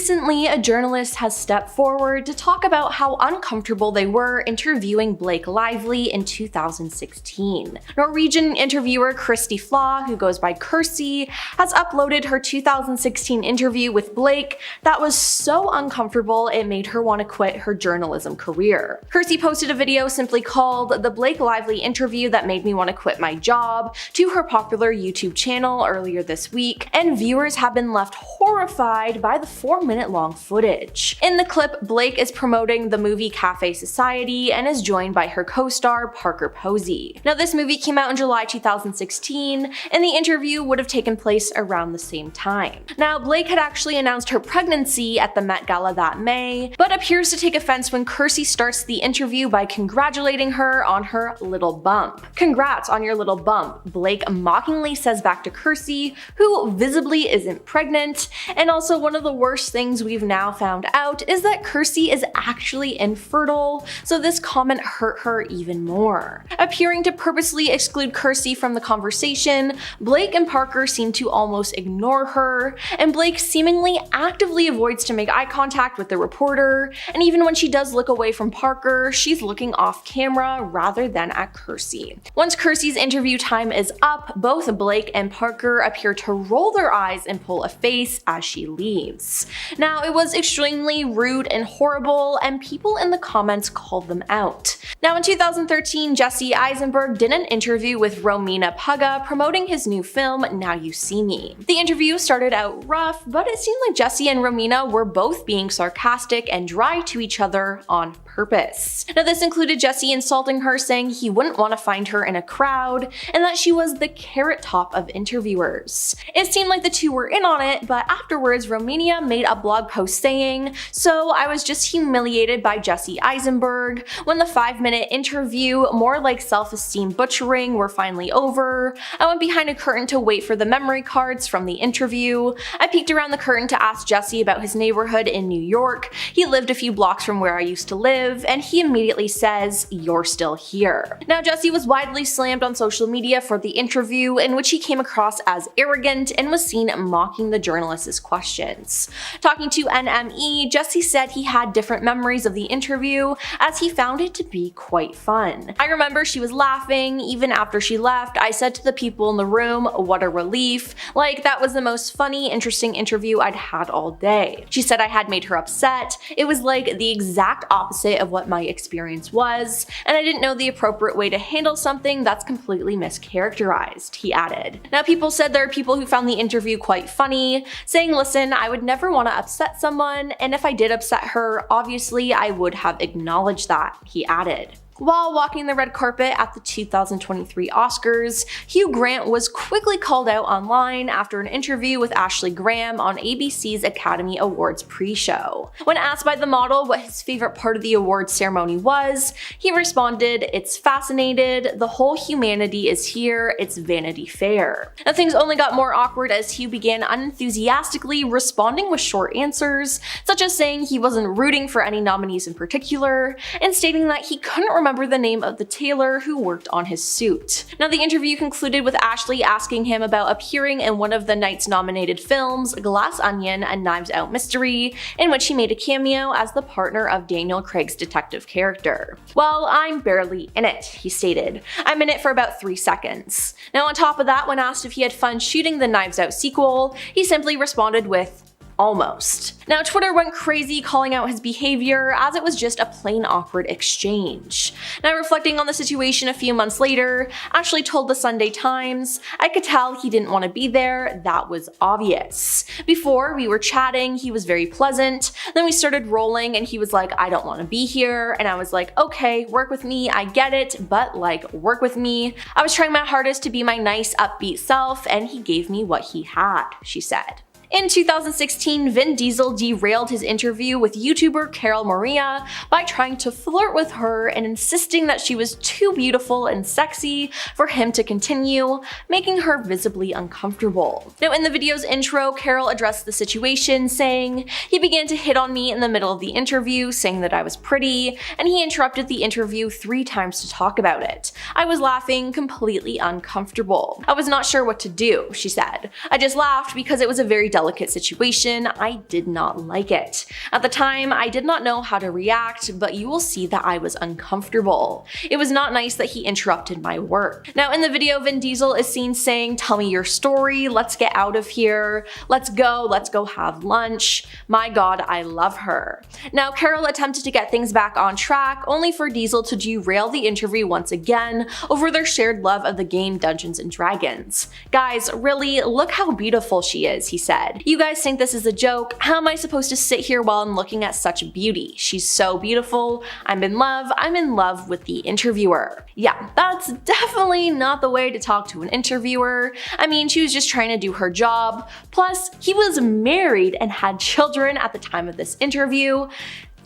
Recently, a journalist has stepped forward to talk about how uncomfortable they were interviewing Blake Lively in 2016. Norwegian interviewer Christy Flaw, who goes by Kirsty, has uploaded her 2016 interview with Blake that was so uncomfortable it made her want to quit her journalism career. Kirsty posted a video simply called "The Blake Lively Interview That Made Me Want to Quit My Job" to her popular YouTube channel earlier this week, and viewers have been left horrified by the 4-minute long footage. In the clip, Blake is promoting the movie Cafe Society and is joined by her co-star Parker Posey. Now, this movie came out in July 2016, and the interview would have taken place around the same time. Now, Blake had actually announced her pregnancy at the Met Gala that May, but appears to take offense when Kirsty starts the interview by congratulating her on her little bump. "Congrats on your little bump," Blake mockingly says back to Kirsty, who visibly isn't pregnant. And also, one of the worst things we've now found out is that Kirsty is actually infertile, so this comment hurt her even more. Appearing to purposely exclude Kirsty from the conversation, Blake and Parker seem to almost ignore her, and Blake seemingly actively avoids to make eye contact with the reporter, and even when she does look away from Parker, she's looking off camera rather than at Kirsty. Once Kirsty's interview time is up, both Blake and Parker appear to roll their eyes and pull a face as she leaves. Now, it was extremely rude and horrible, and people in the comments called them out. Now, in 2013, Jesse Eisenberg did an interview with Romina Puga promoting his new film, Now You See Me. The interview started out rough, but it seemed like Jesse and Romina were both being sarcastic and dry to each other on purpose. Now, this included Jesse insulting her, saying he wouldn't want to find her in a crowd, and that she was the carrot top of interviewers. It seemed like the two were in on it, but afterwards, Romina made a blog post saying, "So I was just humiliated by Jesse Eisenberg. When the 5-minute interview, more like self-esteem butchering, were finally over, I went behind a curtain to wait for the memory cards from the interview. I peeked around the curtain to ask Jesse about his neighborhood in New York. He lived a few blocks from where I used to live, and he immediately says, 'You're still here.'" Now, Jesse was widely slammed on social media for the interview, in which he came across as arrogant and was seen mocking the journalist's questions. Talking to NME, Jesse said he had different memories of the interview, as he found it to be quite fun. "I remember she was laughing. Even after she left, I said to the people in the room, 'What a relief.' Like, that was the most funny, interesting interview I'd had all day. She said I had made her upset. It was like the exact opposite of what my experience was, and I didn't know the appropriate way to handle something that's completely mischaracterized," he added. Now, people said there are people who found the interview quite funny, saying, "Listen, I would never want to upset someone, and if I did upset her, obviously I would have acknowledged that," he added. While walking the red carpet at the 2023 Oscars, Hugh Grant was quickly called out online after an interview with Ashley Graham on ABC's Academy Awards pre-show. When asked by the model what his favorite part of the awards ceremony was, he responded, "It's fascinated, the whole humanity is here, it's Vanity Fair." Now, things only got more awkward as Hugh began unenthusiastically responding with short answers, such as saying he wasn't rooting for any nominees in particular, and stating that he couldn't remember the name of the tailor who worked on his suit. Now, the interview concluded with Ashley asking him about appearing in one of the night's nominated films, Glass Onion: A Knives Out Mystery, in which he made a cameo as the partner of Daniel Craig's detective character. "Well, I'm barely in it," he stated. "I'm in it for about 3 seconds." Now, on top of that, when asked if he had fun shooting the Knives Out sequel, he simply responded with, "Almost." Now, Twitter went crazy calling out his behavior, as it was just a plain awkward exchange. Now, reflecting on the situation a few months later, Ashley told the Sunday Times, "I could tell he didn't want to be there, that was obvious. Before, we were chatting, he was very pleasant, then we started rolling and he was like, 'I don't want to be here,' and I was like, 'Okay, work with me, I get it, but like, work with me.' I was trying my hardest to be my nice, upbeat self, and he gave me what he had," she said. In 2016, Vin Diesel derailed his interview with YouTuber Carol Maria by trying to flirt with her and insisting that she was too beautiful and sexy for him to continue, making her visibly uncomfortable. Now, in the video's intro, Carol addressed the situation, saying, "He began to hit on me in the middle of the interview, saying that I was pretty, and he interrupted the interview 3 times to talk about it. I was laughing, completely uncomfortable. I was not sure what to do," she said. "I just laughed because it was a very delicate situation. I did not like it. At the time, I did not know how to react, but you will see that I was uncomfortable. It was not nice that he interrupted my work. Now in the video, Vin Diesel is seen saying, "Tell me your story, let's get out of here, let's go have lunch." My god, I love her. Now Carol attempted to get things back on track, only for Diesel to derail the interview once again over their shared love of the game Dungeons & Dragons. "Guys, really, look how beautiful she is," he said. "You guys think this is a joke? How am I supposed to sit here while I'm looking at such beauty? She's so beautiful. I'm in love with the interviewer." Yeah, that's definitely not the way to talk to an interviewer. I mean, she was just trying to do her job. Plus, he was married and had children at the time of this interview.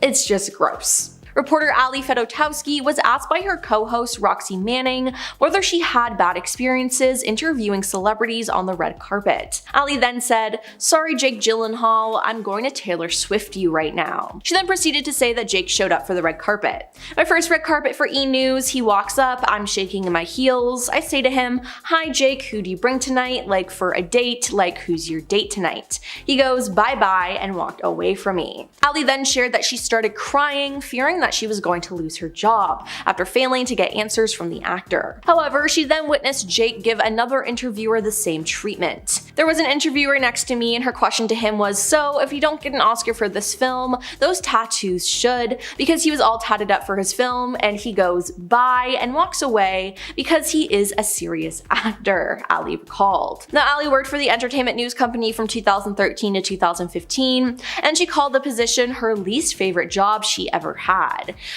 It's just gross. Reporter Ali Fedotowsky was asked by her co-host Roxy Manning whether she had bad experiences interviewing celebrities on the red carpet. Ali then said, "Sorry Jake Gyllenhaal, I'm going to Taylor Swift you right now." She then proceeded to say that Jake showed up for the red carpet. "My first red carpet for E! News, he walks up, I'm shaking in my heels. I say to him, 'Hi Jake, who do you bring tonight? Like for a date, like who's your date tonight?' He goes, 'Bye bye,' and walked away from me." Ali then shared that she started crying, fearing that she was going to lose her job after failing to get answers from the actor. However, she then witnessed Jake give another interviewer the same treatment. "There was an interviewer next to me and her question to him was, 'So if you don't get an Oscar for this film, those tattoos should,' because he was all tatted up for his film, and he goes, 'Bye,' and walks away because he is a serious actor," Ali recalled. Now Ali worked for the entertainment news company from 2013 to 2015, and she called the position her least favorite job she ever had.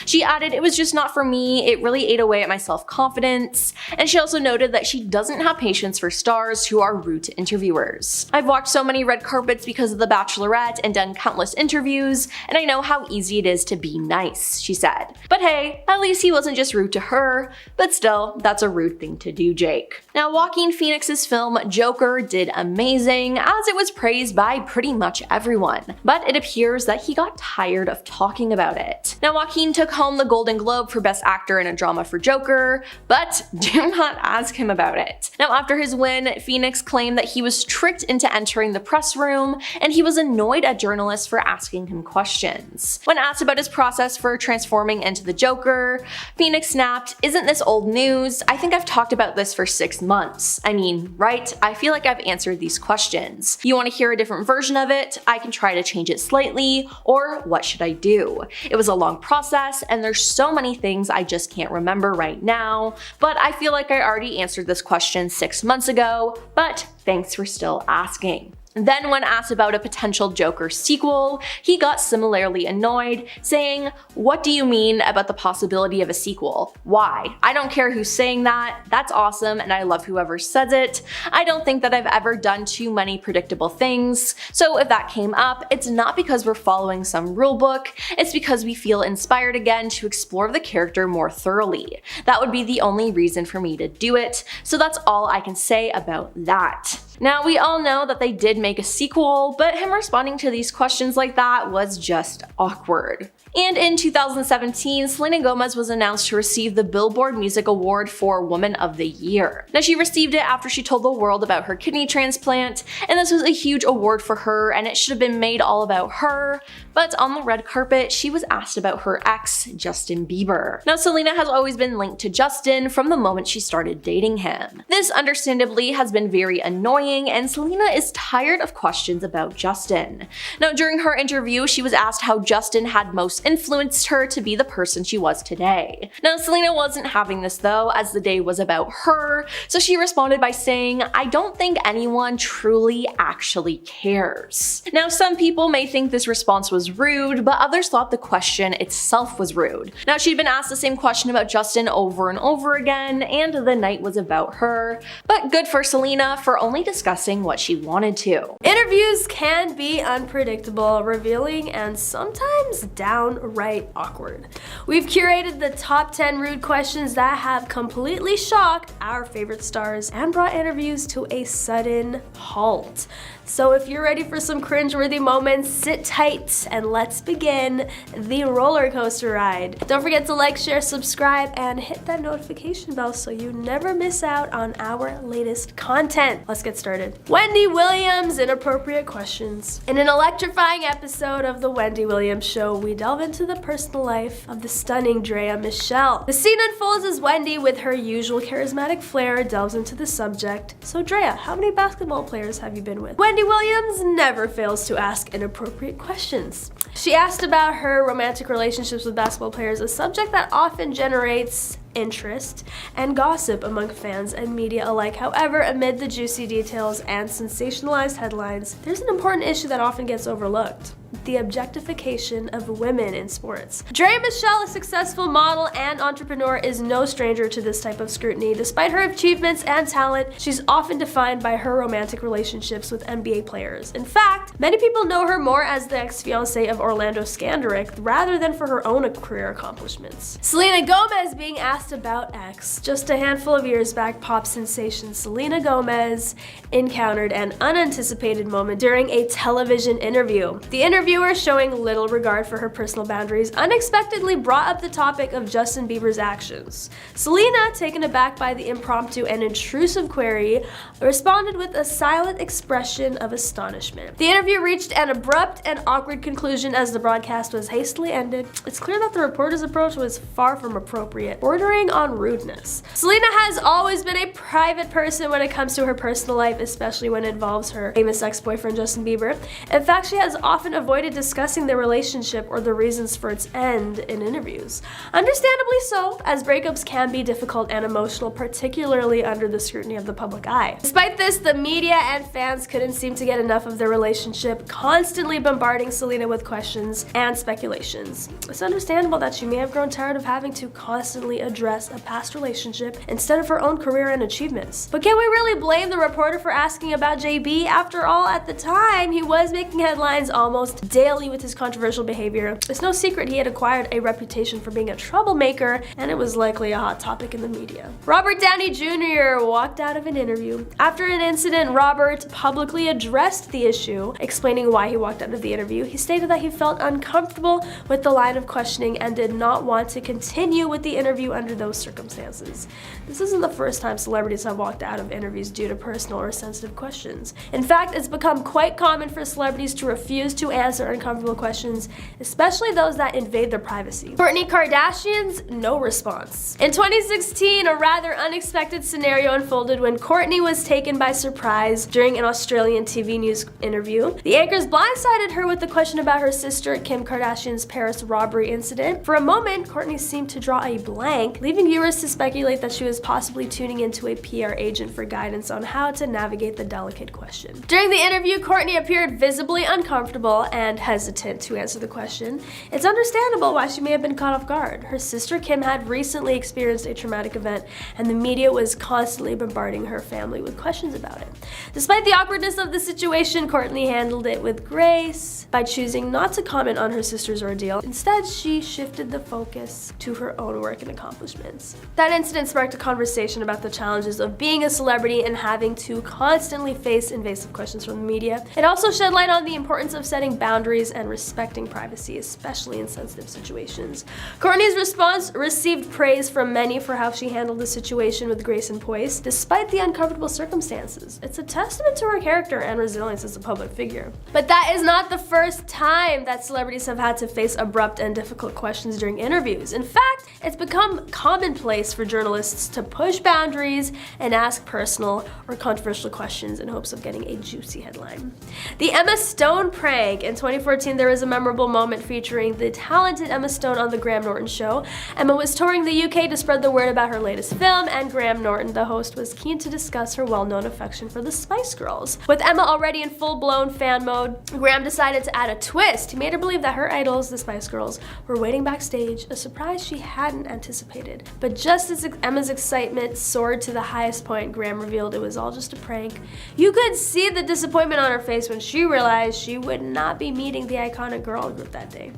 She added, "It was just not for me, it really ate away at my self-confidence," and she also noted that she doesn't have patience for stars who are rude to interviewers. "I've watched so many red carpets because of The Bachelorette and done countless interviews, and I know how easy it is to be nice," she said. But hey, at least he wasn't just rude to her, but still, that's a rude thing to do, Jake. Now Joaquin Phoenix's film Joker did amazing, as it was praised by pretty much everyone, but it appears that he got tired of talking about it. Now Joaquin took home the Golden Globe for Best Actor in a Drama for Joker, but do not ask him about it. Now after his win, Phoenix claimed that he was tricked into entering the press room, and he was annoyed at journalists for asking him questions. When asked about his process for transforming into the Joker, Phoenix snapped, "Isn't this old news? I think I've talked about this for 6 months. I mean, right? I feel like I've answered these questions. You want to hear a different version of it? I can try to change it slightly, or what should I do? It was a long process, and there's so many things I just can't remember right now, but I feel like I already answered this question 6 months ago, but thanks for still asking." Then when asked about a potential Joker sequel, he got similarly annoyed, saying, "What do you mean about the possibility of a sequel? Why? I don't care who's saying that. That's awesome and I love whoever says it. I don't think that I've ever done too many predictable things. So if that came up, it's not because we're following some rule book, it's because we feel inspired again to explore the character more thoroughly. That would be the only reason for me to do it. So that's all I can say about that." Now we all know that they did make a sequel, but him responding to these questions like that was just awkward. And in 2017, Selena Gomez was announced to receive the Billboard Music Award for Woman of the Year. Now she received it after she told the world about her kidney transplant, and this was a huge award for her and it should have been made all about her, but on the red carpet she was asked about her ex, Justin Bieber. Now Selena has always been linked to Justin from the moment she started dating him. This understandably has been very annoying, and Selena is tired of questions about Justin. Now during her interview, she was asked how Justin had most influenced her to be the person she was today. Now Selena wasn't having this though, as the day was about her, so she responded by saying, "I don't think anyone truly actually cares." Now some people may think this response was rude, but others thought the question itself was rude. Now she'd been asked the same question about Justin over and over again, and the night was about her, but good for Selena for only discussing what she wanted to. Interviews can be unpredictable, revealing, and sometimes down own right awkward. We've curated the top 10 rude questions that have completely shocked our favorite stars and brought interviews to a sudden halt. So if you're ready for some cringeworthy moments, sit tight and let's begin the roller coaster ride. Don't forget to like, share, subscribe, and hit that notification bell so you never miss out on our latest content. Let's get started. Wendy Williams, inappropriate questions. In an electrifying episode of The Wendy Williams Show, we delve into the personal life of the stunning Draya Michele. The scene unfolds as Wendy, with her usual charismatic flair, delves into the subject. So Draya, how many basketball players have you been with? Wendy Williams never fails to ask inappropriate questions. She asked about her romantic relationships with basketball players, a subject that often generates interest and gossip among fans and media alike. However, amid the juicy details and sensationalized headlines, there's an important issue that often gets overlooked: the objectification of women in sports. Draya Michele, a successful model and entrepreneur, is no stranger to this type of scrutiny. Despite her achievements and talent, she's often defined by her romantic relationships with NBA players. In fact, many people know her more as the ex-fiancée of Orlando Skandaric rather than for her own career accomplishments. Selena Gomez being asked about X. Just a handful of years back, pop sensation Selena Gomez encountered an unanticipated moment during a television interview. The interviewer, showing little regard for her personal boundaries, unexpectedly brought up the topic of Justin Bieber's actions. Selena, taken aback by the impromptu and intrusive query, responded with a silent expression of astonishment. The interview reached an abrupt and awkward conclusion as the broadcast was hastily ended. It's clear that the reporter's approach was far from appropriate, bordering on rudeness. Selena has always been a private person when it comes to her personal life, especially when it involves her famous ex-boyfriend Justin Bieber. In fact, she has often avoided discussing their relationship or the reasons for its end in interviews. Understandably so, as breakups can be difficult and emotional, particularly under the scrutiny of the public eye. Despite this, the media and fans couldn't seem to get enough of their relationship, constantly bombarding Selena with questions and speculations. It's understandable that she may have grown tired of having to constantly address a past relationship instead of her own career and achievements. But can we really blame the reporter for asking about JB? After all, at the time, he was making headlines almost daily with his controversial behavior. It's no secret he had acquired a reputation for being a troublemaker, and it was likely a hot topic in the media. Robert Downey Jr. walked out of an interview. After an incident, Robert publicly addressed the issue, explaining why he walked out of the interview. He stated that he felt uncomfortable with the line of questioning and did not want to continue with the interview under those circumstances. This isn't the first time celebrities have walked out of interviews due to personal or sensitive questions. In fact, it's become quite common for celebrities to refuse to answer uncomfortable questions, especially those that invade their privacy. Courtney Kardashian's no response. In 2016, a rather unexpected scenario unfolded when Courtney was taken by surprise during an Australian TV news interview. The anchors blindsided her with the question about her sister Kim Kardashian's Paris robbery incident. For a moment, Courtney seemed to draw a blank, leaving viewers to speculate that she was possibly tuning into a PR agent for guidance on how to navigate the delicate question. During the interview, Courtney appeared visibly uncomfortable and hesitant to answer the question. It's understandable why she may have been caught off guard. Her sister Kim had recently experienced a traumatic event, and the media was constantly bombarding her family with questions about it. Despite the awkwardness of the situation, Courtney handled it with grace by choosing not to comment on her sister's ordeal. Instead, she shifted the focus to her own work and accomplishments. That incident sparked a conversation about the challenges of being a celebrity and having to constantly face invasive questions from the media. It also shed light on the importance of setting boundaries and respecting privacy, especially in sensitive situations. Courtney's response received praise from many for how she handled the situation with grace and poise, despite the uncomfortable circumstances. It's a testament to her character and resilience as a public figure. But that is not the first time that celebrities have had to face abrupt and difficult questions during interviews. In fact, it's become commonplace for journalists to push boundaries and ask personal or controversial questions in hopes of getting a juicy headline. The Emma Stone prank. In 2014, there was a memorable moment featuring the talented Emma Stone on The Graham Norton Show. Emma was touring the UK to spread the word about her latest film, and Graham Norton, the host, was keen to discuss her well-known affection for the Spice Girls. With Emma already in full-blown fan mode, Graham decided to add a twist twist. He made her believe that her idols, the Spice Girls, were waiting backstage, a surprise she hadn't anticipated. But just as Emma's excitement soared to the highest point, Graham revealed it was all just a prank. You could see the disappointment on her face when she realized she would not be meeting the iconic girl group that day.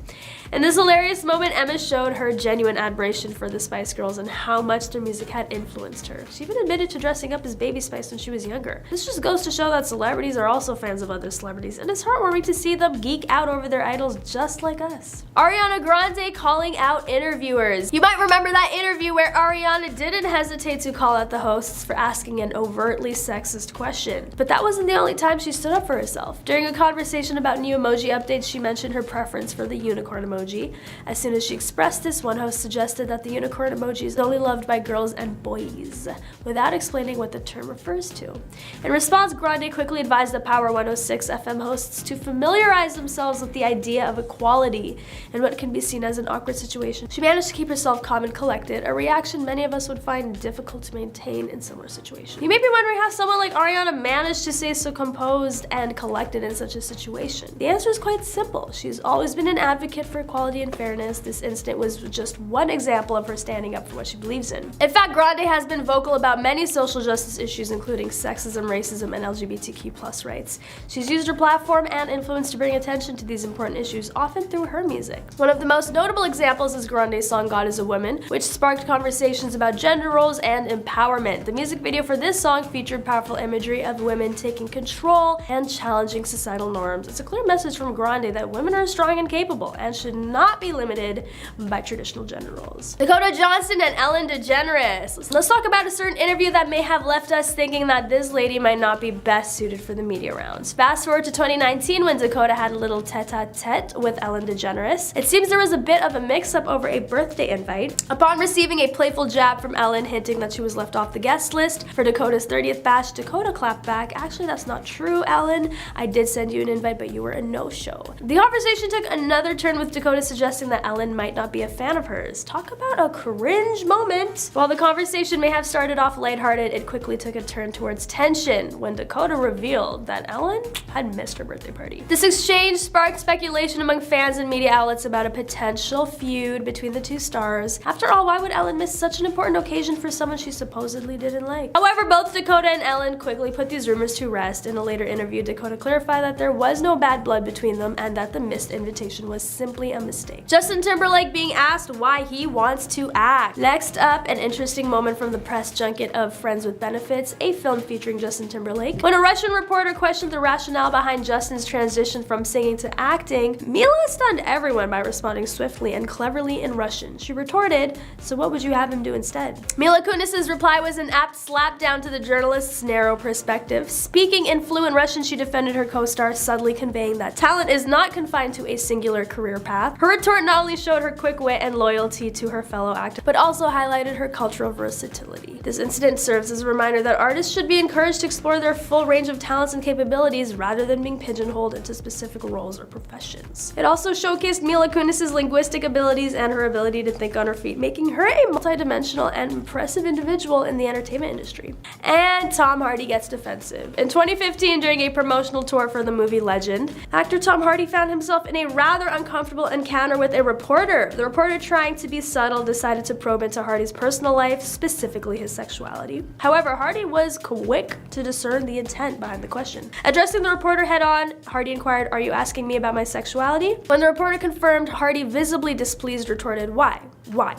In this hilarious moment, Emma showed her genuine admiration for the Spice Girls and how much their music had influenced her. She even admitted to dressing up as Baby Spice when she was younger. This just goes to show that celebrities are also fans of other celebrities, and it's heartwarming to see them geek out over their idols just like us. Ariana Grande calling out interviewers. You might remember that interview where Ariana didn't hesitate to call out the hosts for asking an overtly sexist question. But that wasn't the only time she stood up for herself. During a conversation about new emoji updates, she mentioned her preference for the unicorn emoji. As soon as she expressed this, one host suggested that the unicorn emoji is only loved by girls and boys, without explaining what the term refers to. In response, Grande quickly advised the Power 106 FM hosts to familiarize themselves with the idea of equality in what can be seen as an awkward situation. She managed to keep herself calm and collected, a reaction many of us would find difficult to maintain in similar situations. You may be wondering how someone like Ariana managed to stay so composed and collected in such a situation. The answer is quite simple. She's always been an advocate for equality and fairness. This incident was just one example of her standing up for what she believes in. In fact, Grande has been vocal about many social justice issues, including sexism, racism, and LGBTQ+ rights. She's used her platform and influence to bring attention to these important issues, often through her music. One of the most notable examples is Grande's song God is a Woman, which sparked conversations about gender roles and empowerment. The music video for this song featured powerful imagery of women taking control and challenging societal norms. It's a clear message from Grande that women are strong and capable and should not be limited by traditional gender roles. Dakota Johnson and Ellen DeGeneres. Let's talk about a certain interview that may have left us thinking that this lady might not be best suited for the media rounds. Fast forward to 2019 when Dakota had a little tete-a-tete with Ellen DeGeneres. It seems there was a bit of a mix-up over a birthday invite. Upon receiving a playful jab from Ellen hinting that she was left off the guest list for Dakota's 30th bash, Dakota clapped back, "Actually, that's not true, Ellen. I did send you an invite, but you were a no-show." The conversation took another turn with Dakota suggesting that Ellen might not be a fan of hers. Talk about a cringe moment. While the conversation may have started off lighthearted, it quickly took a turn towards tension when Dakota revealed that Ellen had missed her birthday party. This exchange sparked speculation among fans and media outlets about a potential feud between the two stars. After all, why would Ellen miss such an important occasion for someone she supposedly didn't like? However, both Dakota and Ellen quickly put these rumors to rest. In a later interview, Dakota clarified that there was no bad blood between them and that the missed invitation was simply a mistake. Justin Timberlake being asked why he wants to act. Next up, an interesting moment from the press junket of Friends with Benefits, a film featuring Justin Timberlake. When a Russian reporter questioned the rationale behind Justin's transition from singing to acting, Mila stunned everyone by responding swiftly and cleverly in Russian. She retorted, "So what would you have him do instead?" Mila Kunis' reply was an apt slap down to the journalist's narrow perspective. Speaking in fluent Russian, she defended her co-star, subtly conveying that talent is not confined to a singular career path. Her retort not only showed her quick wit and loyalty to her fellow actor, but also highlighted her cultural versatility. This incident serves as a reminder that artists should be encouraged to explore their full range of talents and capabilities rather than being pigeonholed into specific roles or professions. It also showcased Mila Kunis' linguistic abilities and her ability to think on her feet, making her a multidimensional and impressive individual in the entertainment industry. And Tom Hardy gets defensive. In 2015, during a promotional tour for the movie Legend, actor Tom Hardy found himself in a rather uncomfortable encounter with a reporter. The reporter, trying to be subtle, decided to probe into Hardy's personal life, specifically his sexuality. However, Hardy was quick to discern the intent behind the question. Addressing the reporter head-on, Hardy inquired, "Are you asking me about my sexuality?" When the reporter confirmed, Hardy, visibly displeased, retorted, "Why? Why?"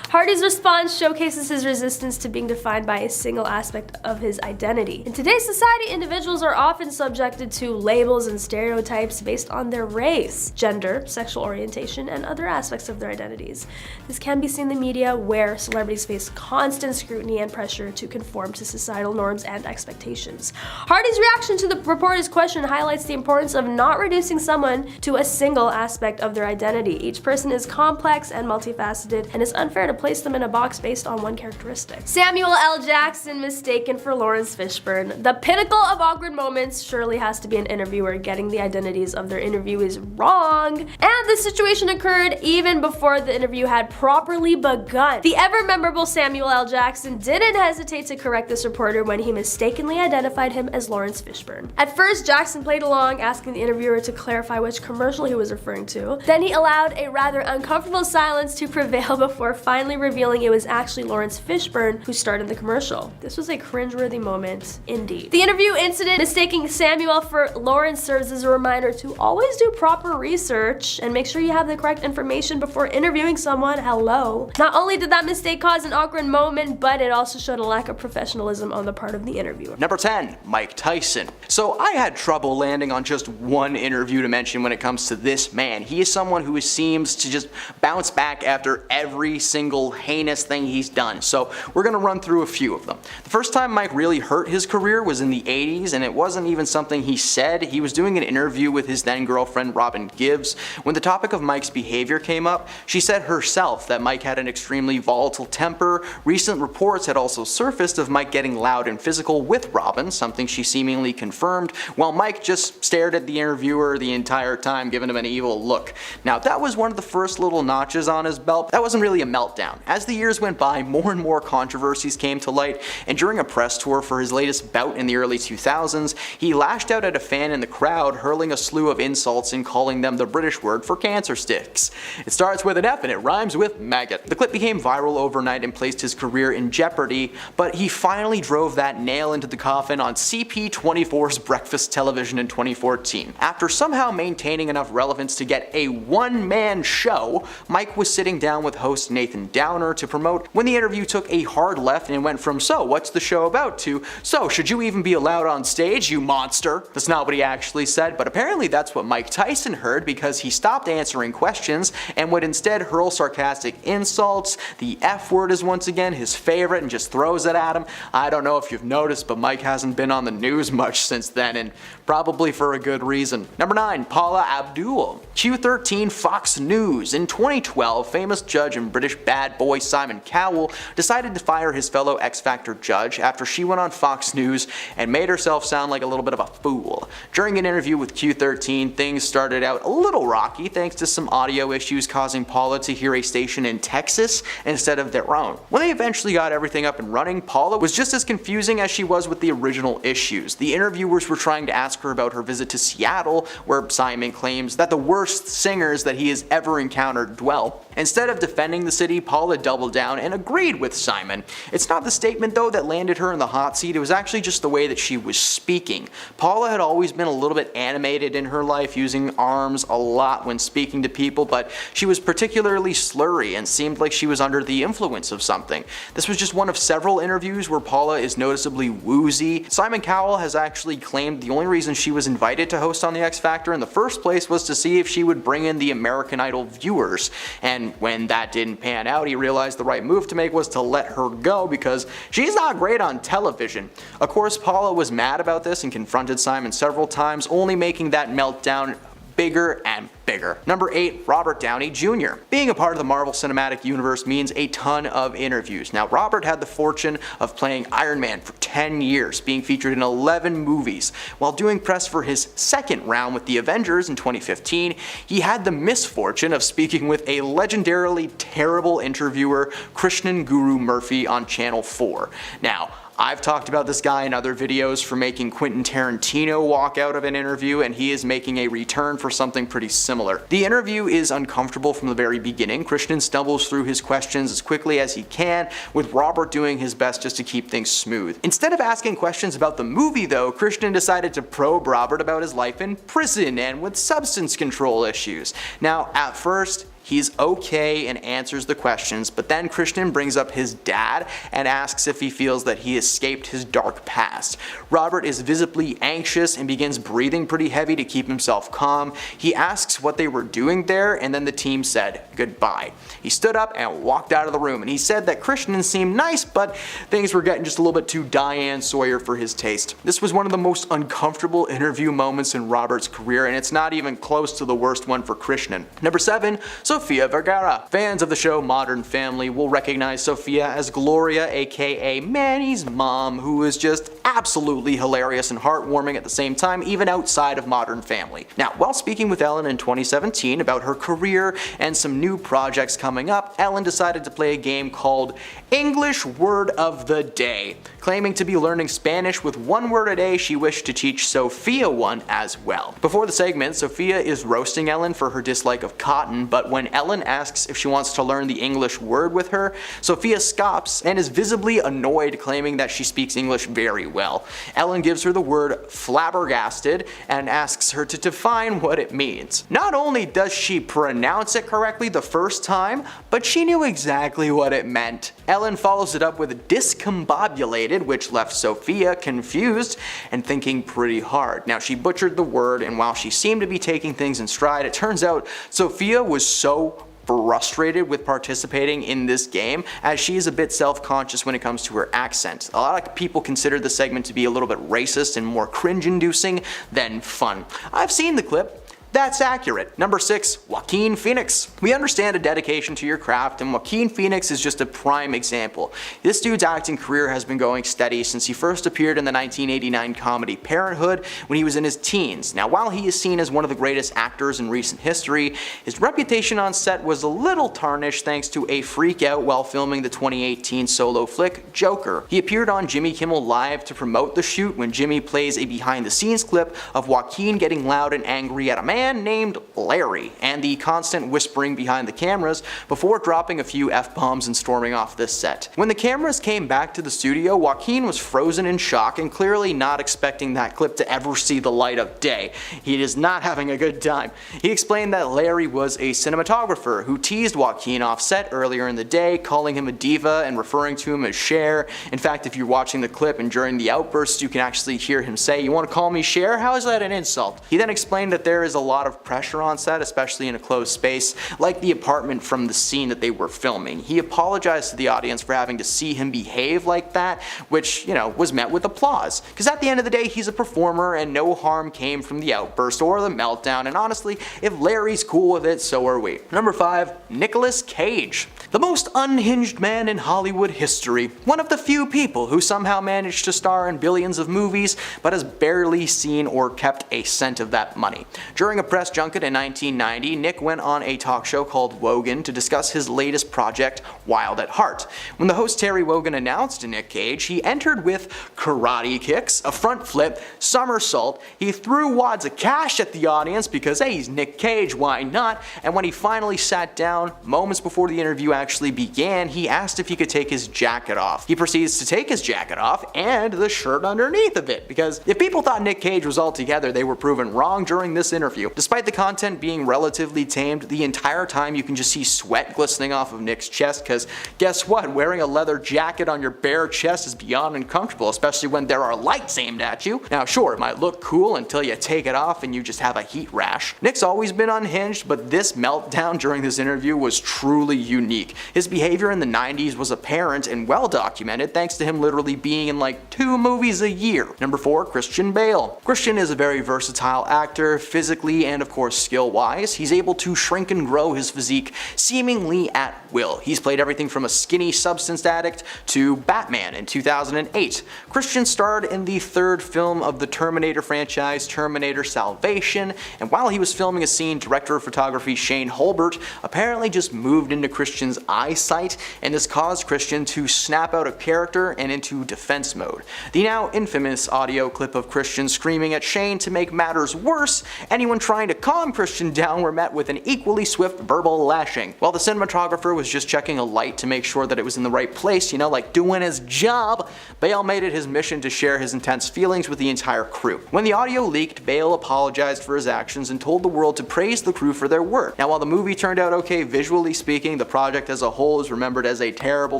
Hardy's response showcases his resistance to being defined by a single aspect of his identity. In today's society, individuals are often subjected to labels and stereotypes based on their race, gender, sexual orientation, and other aspects of their identities. This can be seen in the media, where celebrities face constant scrutiny and pressure to conform to societal norms and expectations. Hardy's reaction to the reporter's question highlights the importance of not reducing someone to a single aspect of their identity. Each person is complex and multifaceted, and it's unfair unfair to place them in a box based on one characteristic. Samuel L. Jackson mistaken for Lawrence Fishburne. The pinnacle of awkward moments surely has to be an interviewer getting the identities of their interviewees wrong. And this situation occurred even before the interview had properly begun. The ever memorable Samuel L. Jackson didn't hesitate to correct this reporter when he mistakenly identified him as Lawrence Fishburne. At first, Jackson played along, asking the interviewer to clarify which commercial he was referring to. Then he allowed a rather uncomfortable silence to prevail before finally revealing it was actually Lawrence Fishburne who starred in the commercial. This was a cringeworthy moment indeed. The interview incident mistaking Samuel for Lawrence serves as a reminder to always do proper research and make sure you have the correct information before interviewing someone. Hello. Not only did that mistake cause an awkward moment, but it also showed a lack of professionalism on the part of the interviewer. Number 10, Mike Tyson. So I had trouble landing on just one interview to mention when it comes to this man. He is someone who seems to just bounce back after every single heinous thing he's done. So we're gonna run through a few of them. The first time Mike really hurt his career was in the 80s, and it wasn't even something he said. He was doing an interview with his then girlfriend Robin Gibbs. When the topic of Mike's behavior came up, she said herself that Mike had an extremely volatile temper. Recent reports had also surfaced of Mike getting loud and physical with Robin, something she seemingly confirmed, while Mike just stared at the interviewer the entire time, giving him an evil look. Now that was one of the first little notches on his belt. That wasn't really a meltdown. As the years went by, more and more controversies came to light, and during a press tour for his latest bout in the early 2000s, he lashed out at a fan in the crowd, hurling a slew of insults and calling them the British word for cancer sticks. It starts with an F and it rhymes with maggot. The clip became viral overnight and placed his career in jeopardy, but he finally drove that nail into the coffin on CP24's Breakfast Television in 2014. After somehow maintaining enough relevance to get a one-man show, Mike was sitting down with host Nathan Downer to promote when the interview took a hard left and it went from "so what's the show about" to "so should you even be allowed on stage, you monster?" That's not what he actually said, but apparently that's what Mike Tyson heard, because he stopped answering questions and would instead hurl sarcastic insults. The F word is once again his favorite and just throws it at him. I don't know if you've noticed, but Mike hasn't been on the news much since then, and probably for a good reason. Number 9, Paula Abdul. Q13 Fox News. In 2012, famous judge and British bad boy Simon Cowell decided to fire his fellow X Factor judge after she went on Fox News and made herself sound like a little bit of a fool. During an interview with Q13, things started out a little rocky thanks to some audio issues causing Paula to hear a station in Texas instead of their own. When they eventually got everything up and running, Paula was just as confusing as she was with the original issues. The interviewers were trying to ask her about her visit to Seattle, where Simon claims that the worst singers that he has ever encountered dwell. Instead of defending the city, Paula doubled down and agreed with Simon. It's not the statement though that landed her in the hot seat, it was actually just the way that she was speaking. Paula had always been a little bit animated in her life, using arms a lot when speaking to people, but she was particularly slurry and seemed like she was under the influence of something. This was just one of several interviews where Paula is noticeably woozy. Simon Cowell has actually claimed the only reason she was invited to host on the X Factor in the first place was to see if she would bring in the American Idol viewers, and when that didn't pan out, he realized the right move to make was to let her go because she's not great on television. Of course, Paula was mad about this and confronted Simon several times, only making that meltdown bigger and bigger. Number 8, Robert Downey Jr. Being a part of the Marvel Cinematic Universe means a ton of interviews. Now, Robert had the fortune of playing Iron Man for 10 years, being featured in 11 movies. While doing press for his second round with the Avengers in 2015, he had the misfortune of speaking with a legendarily terrible interviewer, Krishnan Guru Murphy, on Channel 4. Now, I've talked about this guy in other videos for making Quentin Tarantino walk out of an interview, and he is making a return for something pretty similar. The interview is uncomfortable from the very beginning. Krishnan stumbles through his questions as quickly as he can, with Robert doing his best just to keep things smooth. Instead of asking questions about the movie though, Krishnan decided to probe Robert about his life in prison and with substance control issues. Now, at first, he's okay and answers the questions, but then Krishnan brings up his dad and asks if he feels that he escaped his dark past. Robert is visibly anxious and begins breathing pretty heavy to keep himself calm. He asks what they were doing there, and then the team said goodbye. He stood up and walked out of the room, and he said that Krishnan seemed nice, but things were getting just a little bit too Diane Sawyer for his taste. This was one of the most uncomfortable interview moments in Robert's career, and it's not even close to the worst one for Krishnan. Number 7, Sofia Sofia Vergara. Fans of the show Modern Family will recognize Sofia as Gloria, aka Manny's mom, who is just absolutely hilarious and heartwarming at the same time, even outside of Modern Family. Now, while speaking with Ellen in 2017 about her career and some new projects coming up, Ellen decided to play a game called English Word of the Day. Claiming to be learning Spanish with one word a day, she wished to teach Sofia one as well. Before the segment, Sofia is roasting Ellen for her dislike of cotton, but when Ellen asks if she wants to learn the English word with her, Sofia scoffs and is visibly annoyed, claiming that she speaks English very well. Ellen gives her the word flabbergasted and asks her to define what it means. Not only does she pronounce it correctly the first time, but she knew exactly what it meant. Ellen follows it up with discombobulated, which left Sofia confused and thinking pretty hard. Now, she butchered the word, and while she seemed to be taking things in stride, it turns out Sofia was so frustrated with participating in this game, as she is a bit self-conscious when it comes to her accent. A lot of people consider the segment to be a little bit racist and more cringe-inducing than fun. I've seen the clip. That's accurate. Number 6, Joaquin Phoenix. We understand a dedication to your craft, and Joaquin Phoenix is just a prime example. This dude's acting career has been going steady since he first appeared in the 1989 comedy Parenthood when he was in his teens. Now, while he is seen as one of the greatest actors in recent history, his reputation on set was a little tarnished thanks to a freak out while filming the 2018 solo flick Joker. He appeared on Jimmy Kimmel Live to promote the shoot when Jimmy plays a behind-the-scenes clip of Joaquin getting loud and angry at a man named Larry, and the constant whispering behind the cameras before dropping a few F-bombs and storming off this set. When the cameras came back to the studio, Joaquin was frozen in shock and clearly not expecting that clip to ever see the light of day. He is not having a good time. He explained that Larry was a cinematographer who teased Joaquin off set earlier in the day, calling him a diva and referring to him as Cher. In fact, if you're watching the clip and during the outburst, you can actually hear him say, "You want to call me Cher? How is that an insult?" He then explained that there is a lot of pressure on set, especially in a closed space, like the apartment from the scene that they were filming. He apologized to the audience for having to see him behave like that, which, was met with applause. Because at the end of the day, he's a performer and no harm came from the outburst or the meltdown, and honestly, if Larry's cool with it, so are we. Number 5, Nicolas Cage. The most unhinged man in Hollywood history. One of the few people who somehow managed to star in billions of movies, but has barely seen or kept a cent of that money. During a press junket in 1990, Nick went on a talk show called Wogan to discuss his latest project, Wild at Heart. When the host Terry Wogan announced Nick Cage, he entered with karate kicks, a front flip, somersault. He threw wads of cash at the audience because, hey, he's Nick Cage, why not? And when he finally sat down, moments before the interview actually began, he asked if he could take his jacket off. He proceeds to take his jacket off and the shirt underneath of it, because if people thought Nick Cage was all together, they were proven wrong during this interview. Despite the content being relatively tamed, the entire time you can just see sweat glistening off of Nick's chest, because guess what? Wearing a leather jacket on your bare chest is beyond uncomfortable, especially when there are lights aimed at you. Now sure, it might look cool until you take it off and you just have a heat rash. Nick's always been unhinged, but this meltdown during this interview was truly unique. His behavior in the 90s was apparent and well documented thanks to him literally being in like 2 movies a year. Number 4, Christian Bale. Christian is a very versatile actor, physically and of course skill-wise. He's able to shrink and grow his physique seemingly at will. He's played everything from a skinny substance addict to Batman in 2008. Christian starred in the 3rd film of the Terminator franchise, Terminator Salvation, and while he was filming a scene, director of photography Shane Holbert apparently just moved into Christian's eyesight, and this caused Christian to snap out of character and into defense mode. The now infamous audio clip of Christian screaming at Shane to make matters worse, anyone trying to calm Christian down were met with an equally swift verbal lashing. While the cinematographer was just checking a light to make sure that it was in the right place, like doing his job, Bale made it his mission to share his intense feelings with the entire crew. When the audio leaked, Bale apologized for his actions and told the world to praise the crew for their work. Now while the movie turned out okay visually speaking, the project project as a whole is remembered as a terrible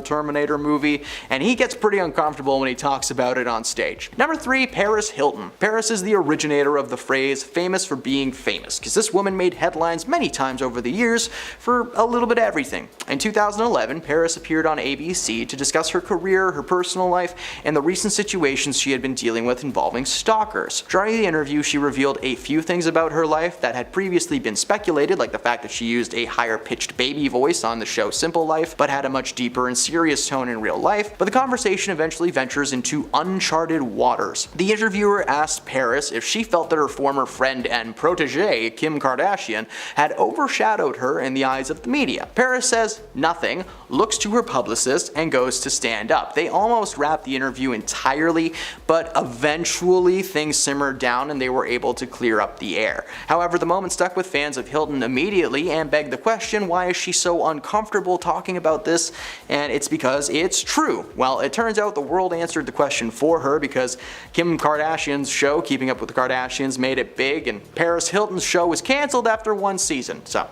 Terminator movie, and he gets pretty uncomfortable when he talks about it on stage. Number 3, Paris Hilton. Paris is the originator of the phrase famous for being famous, because this woman made headlines many times over the years for a little bit of everything. In 2011, Paris appeared on ABC to discuss her career, her personal life, and the recent situations she had been dealing with involving stalkers. During the interview, she revealed a few things about her life that had previously been speculated, like the fact that she used a higher-pitched baby voice on the show Simple Life, but had a much deeper and serious tone in real life. But the conversation eventually ventures into uncharted waters. The interviewer asked Paris if she felt that her former friend and protege, Kim Kardashian, had overshadowed her in the eyes of the media. Paris says nothing, looks to her publicist, and goes to stand up. They almost wrapped the interview entirely, but eventually things simmered down and they were able to clear up the air. However, the moment stuck with fans of Hilton immediately and begged the question, why is she so uncomfortable talking about this? And it's because it's true. Well, it turns out the world answered the question for her, because Kim Kardashian's show, Keeping Up with the Kardashians, made it big, and Paris Hilton's show was cancelled after one season. So,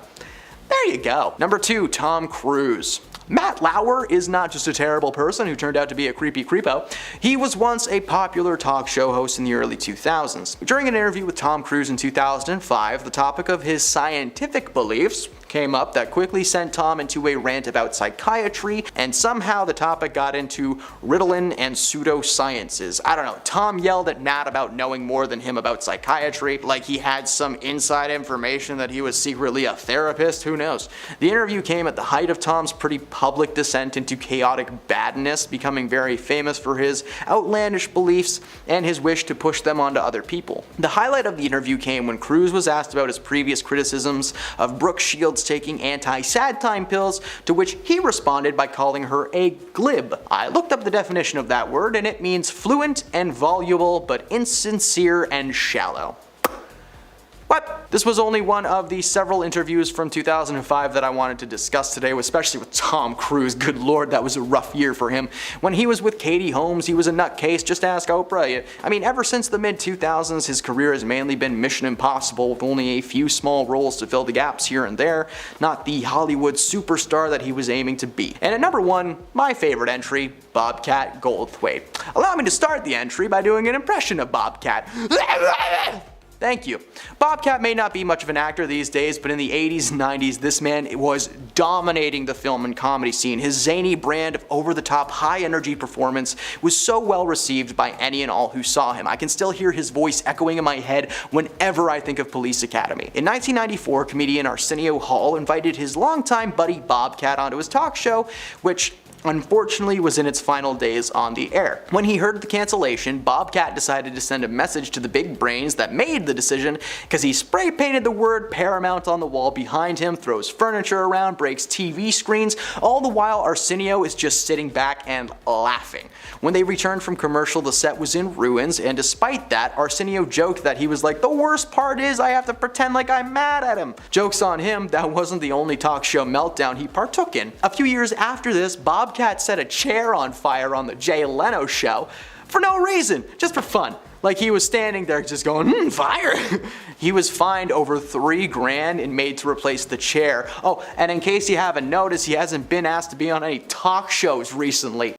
there you go. Number 2, Tom Cruise. Matt Lauer is not just a terrible person who turned out to be a creepy creepo. He was once a popular talk show host in the early 2000s. During an interview with Tom Cruise in 2005, the topic of his scientific beliefs came up that quickly sent Tom into a rant about psychiatry, and somehow the topic got into Ritalin and pseudosciences. I don't know, Tom yelled at Matt about knowing more than him about psychiatry, like he had some inside information that he was secretly a therapist, who knows. The interview came at the height of Tom's pretty public descent into chaotic badness, becoming very famous for his outlandish beliefs and his wish to push them onto other people. The highlight of the interview came when Cruise was asked about his previous criticisms of Brooke Shields taking anti-sad time pills, to which he responded by calling her a glib. I looked up the definition of that word, and it means fluent and voluble, but insincere and shallow. But this was only one of the several interviews from 2005 that I wanted to discuss today, especially with Tom Cruise. Good lord, that was a rough year for him. When he was with Katie Holmes, he was a nutcase. Just ask Oprah. I mean, ever since the mid-2000s, his career has mainly been Mission Impossible, with only a few small roles to fill the gaps here and there, not the Hollywood superstar that he was aiming to be. And at number 1, my favorite entry, Bobcat Goldthwait. Allow me to start the entry by doing an impression of Bobcat. Thank you. Bobcat may not be much of an actor these days, but in the 80s and 90s, this man was dominating the film and comedy scene. His zany brand of over-the-top, high-energy performance was so well received by any and all who saw him. I can still hear his voice echoing in my head whenever I think of Police Academy. In 1994, comedian Arsenio Hall invited his longtime buddy Bobcat onto his talk show, which unfortunately was in its final days on the air. When he heard the cancellation, Bobcat decided to send a message to the big brains that made the decision, because he spray painted the word Paramount on the wall behind him, throws furniture around, breaks TV screens, all the while Arsenio is just sitting back and laughing. When they returned from commercial, the set was in ruins, and despite that, Arsenio joked that he was like, the worst part is I have to pretend like I'm mad at him. Joke's on him, that wasn't the only talk show meltdown he partook in. A few years after this, Bobcat set a chair on fire on the Jay Leno show for no reason, just for fun. Like he was standing there just going, fire. He was fined over $3,000 and made to replace the chair. Oh, and in case you haven't noticed, he hasn't been asked to be on any talk shows recently.